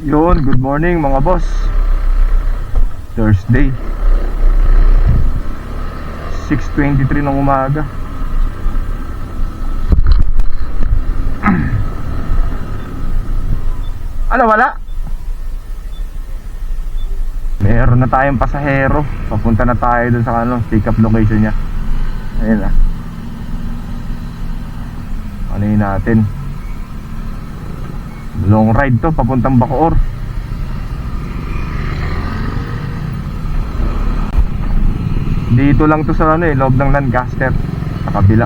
Yun, good morning mga boss. Thursday 6:23 ng umaga. Ano wala? Meron na tayong pasahero. Papunta na tayo dun sa pick up location niya. Ayun na. Ano yun natin? Long ride to, papuntang Bacoor. Dito lang to sa loob ng Lancaster, sa kabila.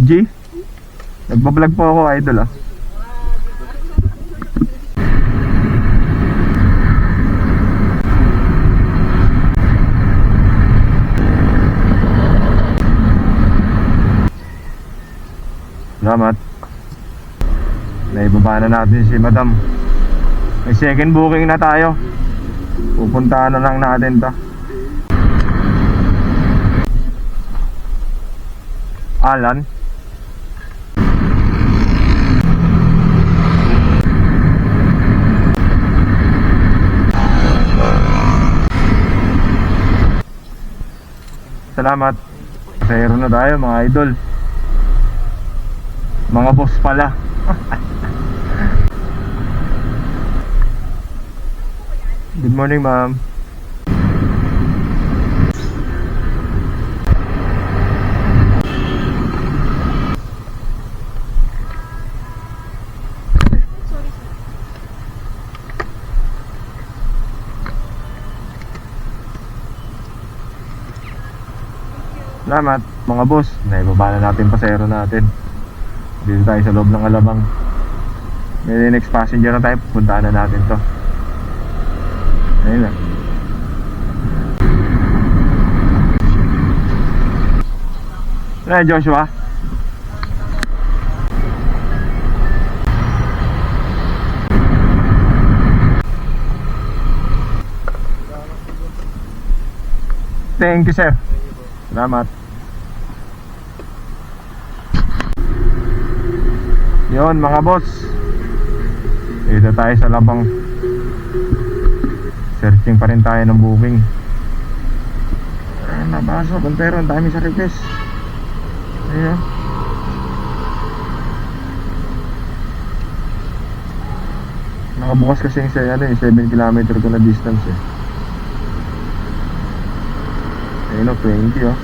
G, nagbablog po ako, idol ah. Salamat. Naibaba na natin si madam. May second booking na tayo. Pupuntahan na lang natin to. Alan. Salamat. Pasahero na tayo mga idol. Mga boss pala. Good morning, ma'am. Salamat, mga boss. Naibaba na natin pasahero natin. Dito tayo sa loob ng Alabang. May next passenger na tayo. Puntaan na natin to. Ayun na. Ay, Joshua. Thank you, sir. Salamat. Yun mga boss, dito tayo sa Labang. Searching pa rin tayo ng booking. Nabasa pero ang dami sa request. Ayan. Nakabukas kasi yung 7 kilometer ko na distance eh. Ayun o, 20 oh.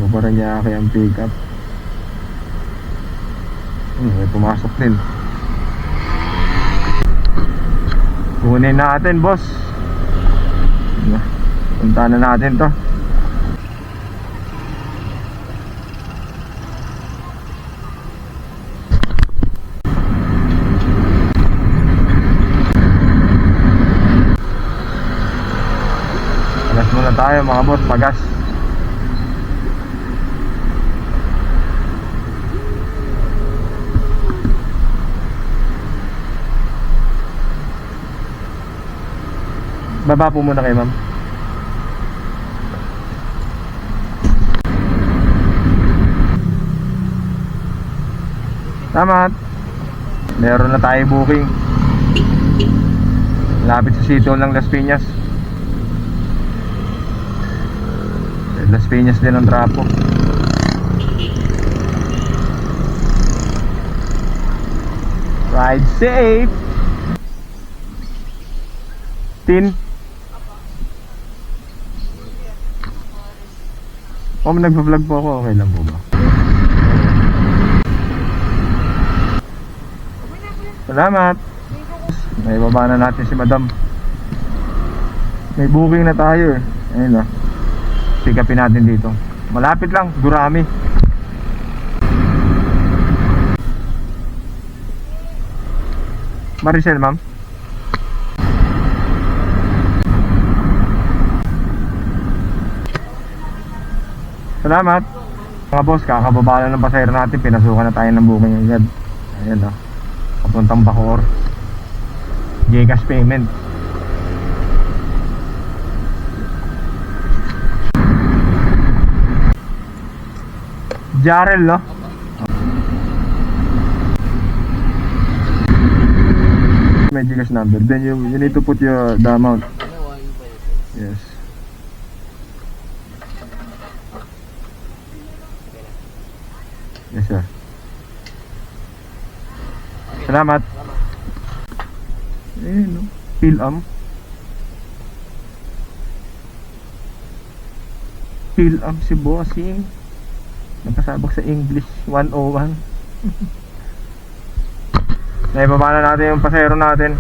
Paranaque ang pick up. May pumasok din. Kunin natin, boss. Punta na natin to. Alas muna tayo mga boss, pagas. Baba po muna kayo, ma'am. Salamat. Meron na tayo booking. Lapit sa City Hall ng Las Piñas. Las Piñas din ang trapo. Ride safe. Tin. Nagpa-vlog po ako, okay lang po ba? Salamat. May baba na natin si madam. May booking na tayo eh. Ayun o. Pick upin natin dito. Malapit lang, Gurami. Maricel, ma'am. Salamat. Mga boss, kakababa lang ng pasahero natin. Pinasukan na tayo ng booking agad. Ayan o. Papuntang Bacoor. GCash payment. Jarrell, no? May Gcash number. Then you need to put the amount. Yes. Yes, sir. Salamat. No? Pilam. Pilam si Bossing. Nakasabak sa English 101. Naibaba na natin yung pasero natin.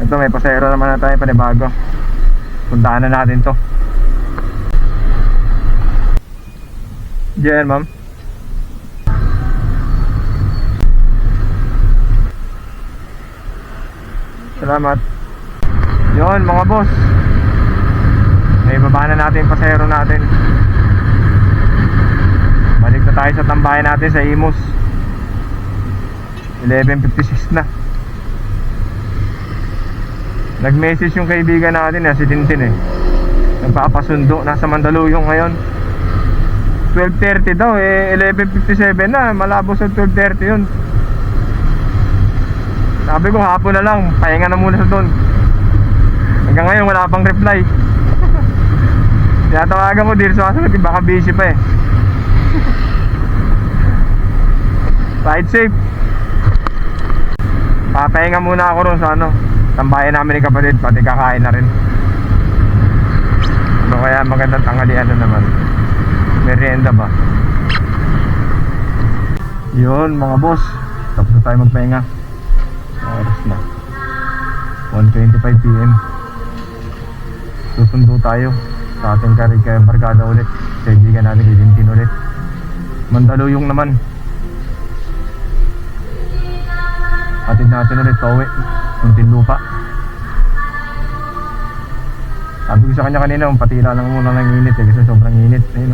Ito, may pasero naman na tayo panibago. Puntahan na natin to. Diyan, ma'am. Salamat. Yun, mga boss. Naibaba na natin yung pasero natin. Balik na tayo sa tambayan natin sa Imus. 11:56 na. Nag-message yung kaibigan natin si Tintin nagpapasundo, nasa Mandaluyong ngayon. 12:30 daw 11:57 na, malabo sa 12:30 yun. Sabi ko hapon na lang, pahinga na muna sa doon. Hanggang ngayon wala pang reply. Tinatawagan ko dito sa kasagot, baka busy pa Ride safe. Papahinga muna ako ron sa tambayan namin ni kapatid, pati kakain na rin. Kaya magandang tanghalian na naman. Merienda ba? Yun mga boss, tapos na tayo magpahinga. Oras na 1:25 PM. Susundo tayo sa ating barkada ulit. Kaibigan natin kay Tintin ulit. Mandaluyong naman. Atid natin ulit pauwi Muntinlupa. Sabi ko sa kanya kanina, patila lang muna ng init kasi sobrang init. Ayun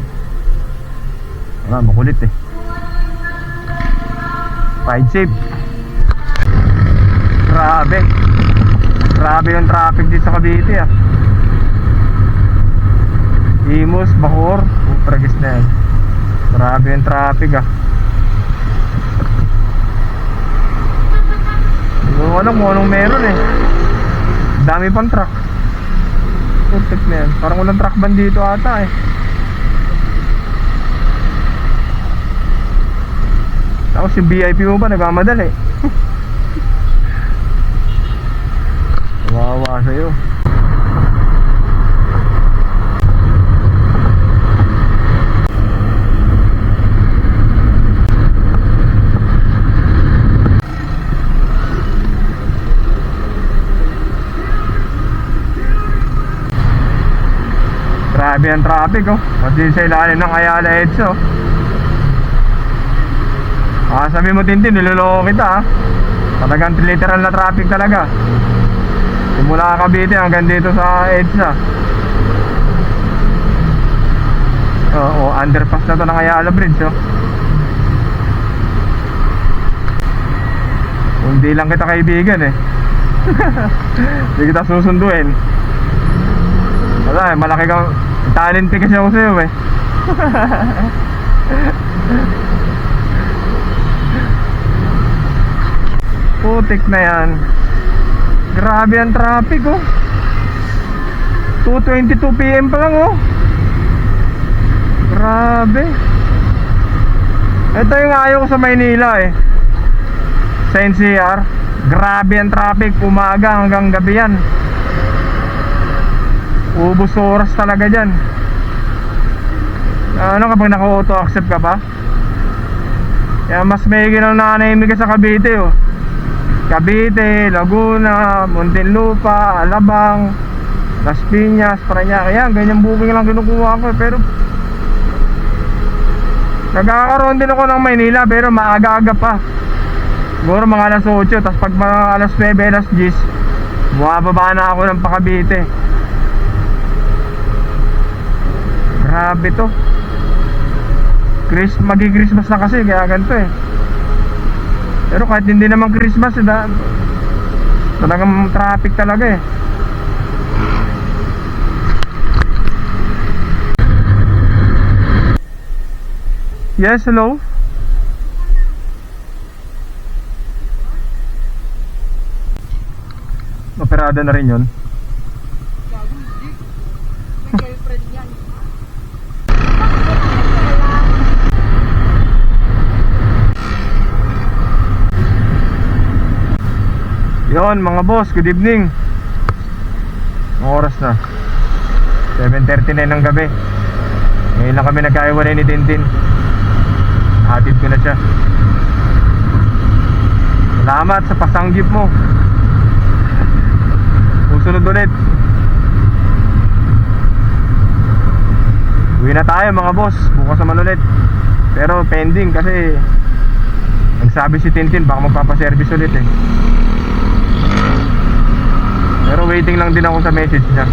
makulit Ride safe. Grabe yung traffic dito sa Cavite Imus, Bacoor, Utragis na yan. Grabe yung traffic Hindi ko alam kung anong meron Dami pang truck. Putik na yan. Parang walang truck ban dito ata Tapos yung VIP mo ba nagmamadali? Wawa sa'yo. Grabe ang traffic Pati sa ilalim ng Ayala Edge sabi mo Tintin, niloloko kita Talagang literal na traffic talaga. Simula Cavite hanggang dito sa Edge underpass na to ng Ayala Bridge Hindi lang kita kaibigan Hindi kita susunduin. Wala malaki ka. Talente kasi ako sa'yo Putik na yan. Grabe ang traffic 2:22 PM pa lang Grabe. Ito yung ayaw ko sa Maynila sa NCR. Grabe ang traffic, umaga hanggang gabi yan. Ubus oras talaga dyan. Kapag naka-auto accept ka pa. Kaya mas may ginang nanahimik ka sa Cavite Cavite, Laguna, Muntinlupa, Alabang, Las Piñas, Parañaque. Yan, ganyan booking lang kinukuha ko pero nagkakaroon din ako ng Maynila pero maaga-aga pa. Siguro mga alas 8. Tapos pag mga alas 9, alas 10 bumababa na ako ng pa-Cavite. Grabe to. Magi-Christmas na kasi kaya ganito Pero kahit hindi naman Christmas talagang traffic talaga Yes, hello? Operada na rin yun. Gago, hindi. May girlfriend yan. Yon mga boss, good evening. Ang oras na 7:39 ng gabi. Ngayon lang kami nagkaiwalay ni Tintin. Hatid ko na siya. Salamat sa pasanggip mo. Susunod ulit. Uwi na tayo mga boss. Bukas naman ulit. Pero pending kasi nagsabi si Tintin baka magpapaservice ulit eh. Pero waiting lang din ako sa message niya.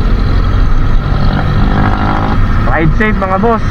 Ride safe mga boss.